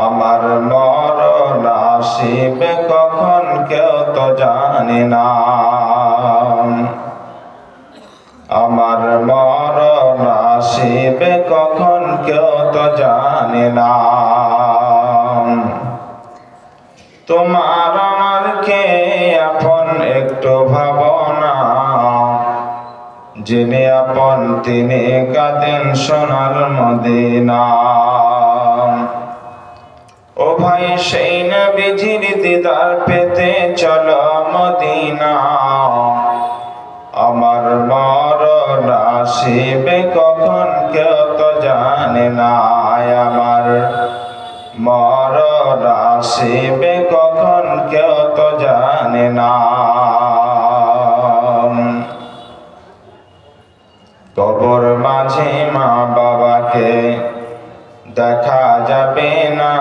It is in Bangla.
আমার মরণ আসিবে কখন কেউ তো জানে না। আমার মরণ আসিবে কখন কেউ তো জানে না। তোমার আমার কে আপন একটু ভাবনা, যিনি আপন তিনি কাঁদেন সোনার মদিনা। ও ভাই সেই নবীজির দিদার পেতে চলো মদিনা। আমার মরণ আসিবে কখন কেউ তো জানে না। আমার মরণ আসিবে কখন কেউ তো জানে না। কবর মাঝে মা বাবাকে দেখা যাবে না।